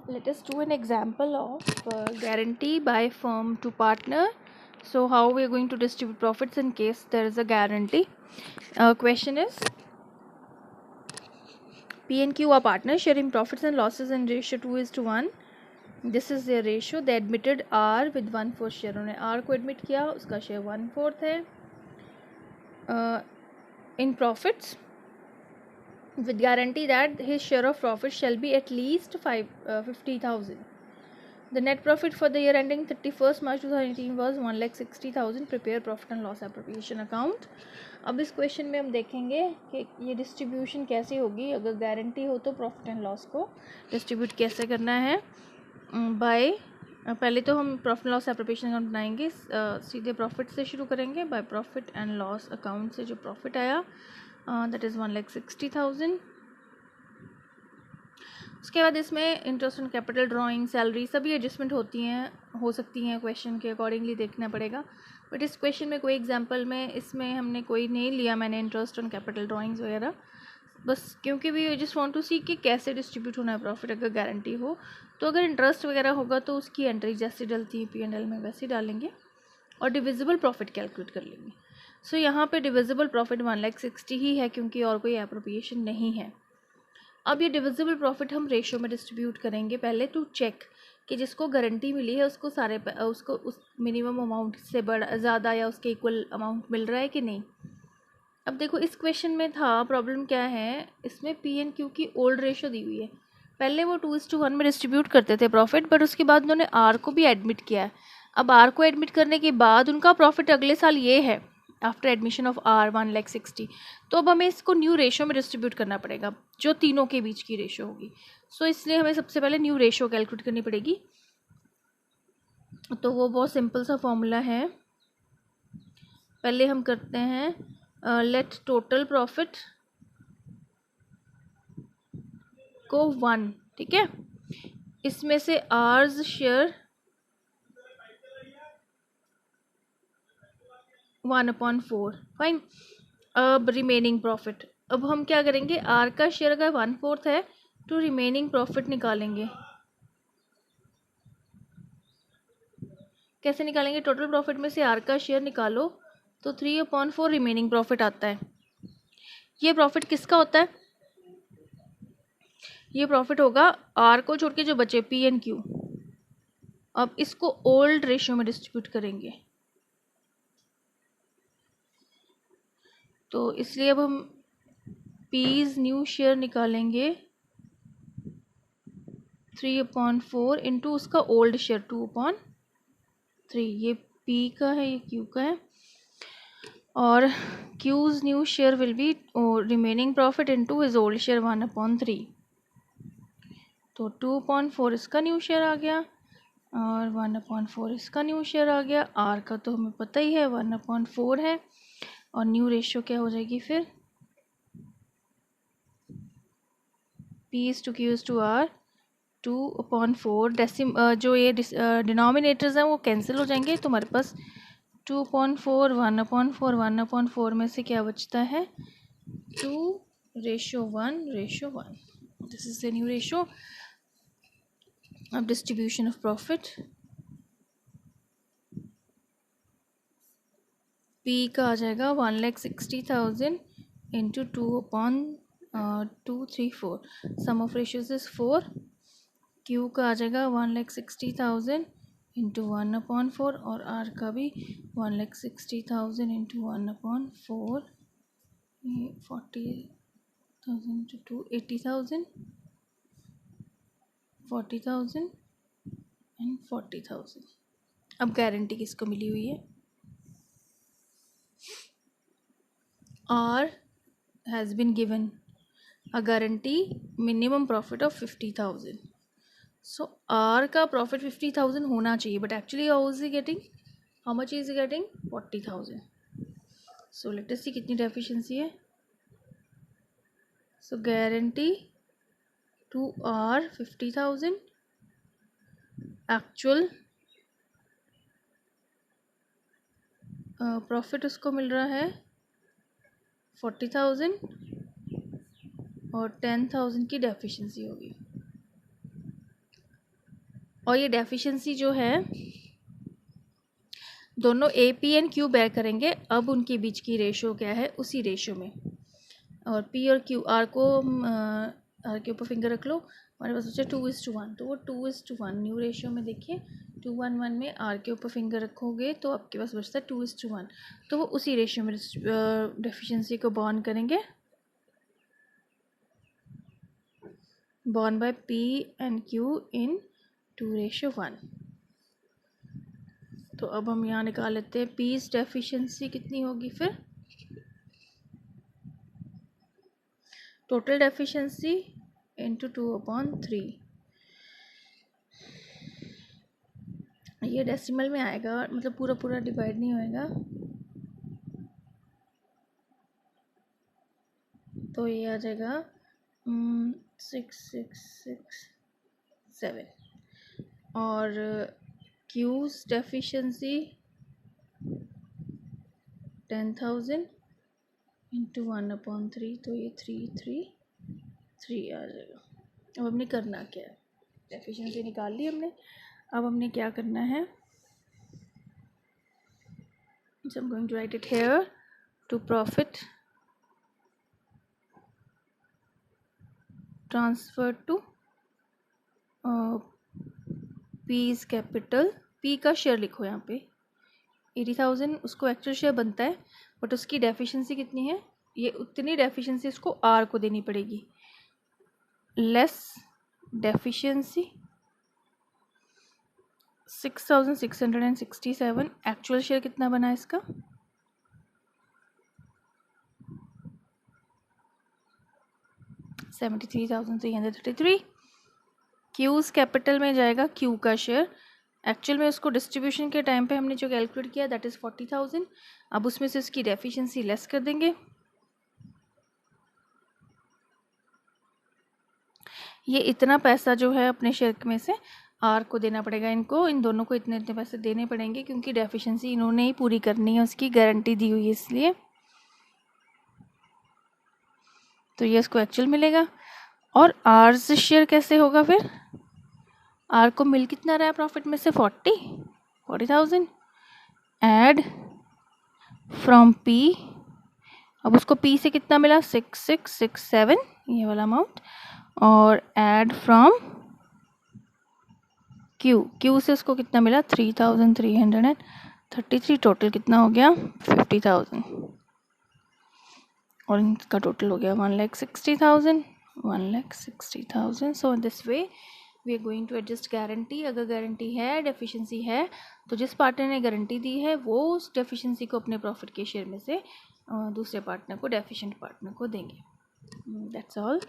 Let us do an example of guarantee by firm to partner. So how we are going to distribute profits in case there is a guarantee. Question is, P and Q are partners sharing profits and losses in ratio 2:1. This is their ratio. They admitted R with 1/4 share. उन्होंने R को admit किया, उसका share 1/4 है. In profits, with guarantee that his share of profit shall be at least 50,000. The net profit for the year ending 31st March 2018 was 1,60,000. Prepare profit and loss appropriation account. अब इस question में हम देखेंगे कि ये distribution कैसे होगी. अगर गारंटी हो तो प्रॉफिट एंड लॉस को डिस्ट्रीब्यूट कैसे करना है. बाय पहले तो हम profit and loss appropriation account बनाएंगे. सीधे प्रॉफिट से शुरू करेंगे. By profit and loss account से जो प्रॉफिट आया दैट इज़ 1,60,000. उसके बाद इसमें interest on capital, drawing, salary सभी एडजस्टमेंट हो सकती हैं. क्वेश्चन के अकॉर्डिंगली देखना पड़ेगा. बट इस क्वेश्चन में कोई एग्जांपल में इसमें हमने कोई नहीं लिया मैंने इंटरेस्ट ऑन कैपिटल, ड्राइंग्स वगैरह. बस क्योंकि वी जस्ट वांट टू सी कि कैसे डिस्ट्रीब्यूट होना है प्रॉफिट अगर गारंटी हो. तो अगर इंटरेस्ट वगैरह होगा तो उसकी एंट्री जैसे डलती है P&L में वैसे डालेंगे और डिविजिबल प्रॉफिट कैलकुलेट कर लेंगे. सो यहाँ पे डिविजिबल प्रॉफिट 1,60,000 ही है क्योंकि और कोई एप्रोप्रिएशन नहीं है. अब ये डिविजिबल प्रॉफिट हम रेशो में डिस्ट्रीब्यूट करेंगे पहले टू चेक कि जिसको गारंटी मिली है उसको उस मिनिमम अमाउंट से बड़ा ज़्यादा या उसके इक्वल अमाउंट मिल रहा है कि नहीं. अब देखो इस क्वेश्चन में था प्रॉब्लम क्या है, इसमें P एंड Q की ओल्ड रेशो दी हुई है. पहले वो 2:1 में डिस्ट्रीब्यूट करते थे प्रॉफिट, बट उसके बाद उन्होंने R को भी एडमिट किया है. अब R को एडमिट करने के बाद उनका प्रॉफिट अगले साल ये है आफ्टर एडमिशन ऑफ R 1,60,000. तो अब हमें इसको न्यू रेशो में डिस्ट्रीब्यूट करना पड़ेगा जो तीनों के बीच की रेशो होगी. सो इसलिए हमें सबसे पहले न्यू रेशो कैलकुलेट करनी पड़ेगी. तो वो बहुत सिंपल सा फॉर्मूला है. पहले हम करते हैं लेट टोटल प्रॉफिट को 1. ठीक है, इसमें से आर्स शेयर 1/4. फाइन. अब रिमेनिंग प्रॉफिट, अब हम क्या करेंगे, आर का शेयर अगर 1/4 है तो रिमेनिंग प्रॉफिट निकालेंगे. कैसे निकालेंगे, टोटल प्रॉफिट में से आर का शेयर निकालो तो 3/4 रिमेनिंग प्रॉफिट आता है. ये प्रॉफिट किसका होता है, ये प्रॉफिट होगा आर को छोड़ के जो बचे P एंड Q. अब इसको ओल्ड रेशियो में डिस्ट्रीब्यूट करेंगे. तो इसलिए अब हम P's न्यू शेयर निकालेंगे 3/4 इंटू उसका ओल्ड शेयर 2/3. ये P का है, ये Q का है. और Q's new share will be remaining profit into his old share 1/3. तो 2/4 इसका न्यू शेयर आ गया और 1/4 इसका न्यू शेयर आ गया. R का तो हमें पता ही है 1/4 है. और न्यू रेशियो क्या हो जाएगी फिर, P is to Q is to R 2/4. जो ये डिनोमिनेटर्स हैं वो कैंसिल हो जाएंगे. तो हमारे पास 2/4 1/4 1/4 में से क्या बचता है 2:1:1. This is the new ratio. अब डिस्ट्रीब्यूशन ऑफ प्रॉफिट, P का आ जाएगा 1,60,000 into 2/234. Sum of ratios is 4. Q का आ जाएगा 1,60,000 इंटू 1/4 और R का भी 1,60,000 इंटू 1/4. 40,000 to 80,000, 40,000 and 40,000. अब गारंटी किसको मिली हुई है, R has been given a guarantee minimum profit of 50,000. So R का प्रॉफिट 50,000 होना चाहिए, but actually how is he getting, how much is he getting 40,000. So let us see कितनी deficiency है. So guarantee to R 50,000, actual profit उसको मिल रहा है 40,000 और 10,000 की डेफिशिएंसी होगी. और ये डेफिशिएंसी जो है दोनों A P and Q bear करेंगे। अब उनके बीच की रेशो क्या है, उसी रेशो में। और पी और क्यू, आर के ऊपर फिंगर रख लो। हमारे पास बचा 2:1, तो वो 2:1 न्यू रेशियो में देखिए 2:1 में आर के ऊपर फिंगर रखोगे तो आपके पास बचता है 2:1। तो वो उसी रेशियो में डेफिशिएंसी को बॉन्ड करेंगे, bond by P and Q in 2:1। तो अब हम यहाँ निकाल लेते हैं पीस डेफिशिएंसी कितनी होगी फिर, टोटल डेफिशिएंसी इंटू 2/3। ये डेसिमल में आएगा, मतलब पूरा पूरा डिवाइड नहीं होएगा, तो ये आ जाएगा 6667। और क्यूज डेफिशिएंसी 10,000 इंटू 1/3, तो ये 333 आ जाएगा। अब हमने करना क्या है, डेफिशिएंसी निकाल ली हमने। अब हमने क्या करना है, so I'm going to write it here to profit transfer to P's capital. P का शेयर लिखो यहाँ पे 80,000, उसको एक्चुअल शेयर बनता है बट उसकी डेफिशिएंसी कितनी है, ये उतनी डेफिशिएंसी उसको R को देनी पड़ेगी, लेस डेफिशिएंसी 6,667। एक्चुअल शेयर कितना बना इसका, 73,333। क्यूज कैपिटल में जाएगा क्यू का शेयर, एक्चुअल में उसको डिस्ट्रीब्यूशन के टाइम पे हमने जो कैलकुलेट किया दैट इज़ 40,000। अब उसमें से उसकी डेफिशिएंसी लेस कर देंगे, ये इतना पैसा जो है अपने शेयर में से आर को देना पड़ेगा, इनको, इन दोनों को इतने इतने पैसे देने पड़ेंगे क्योंकि डेफिशिएंसी इन्होंने ही पूरी करनी है, उसकी गारंटी दी हुई है इसलिए। तो ये इसको एक्चुअल मिलेगा। और आर से शेयर कैसे होगा फिर, आर को मिल कितना रहा है प्रॉफिट में से 40,000 ऐड फ्रॉम पी। अब उसको पी से कितना मिला 6667, ये वाला अमाउंट, और ऐड फ्रॉम क्यू से उसको कितना मिला 3,333। टोटल कितना हो गया 50,000 और इनका टोटल हो गया 1,60,000। So in this way we are going to adjust guarantee. अगर गारंटी है, डेफिशिएंसी है, तो जिस पार्टनर ने गारंटी दी है वो उस डेफिशिएंसी को अपने प्रॉफिट के शेयर में से दूसरे पार्टनर को, डेफिशिएंट पार्टनर को देंगे। That's all.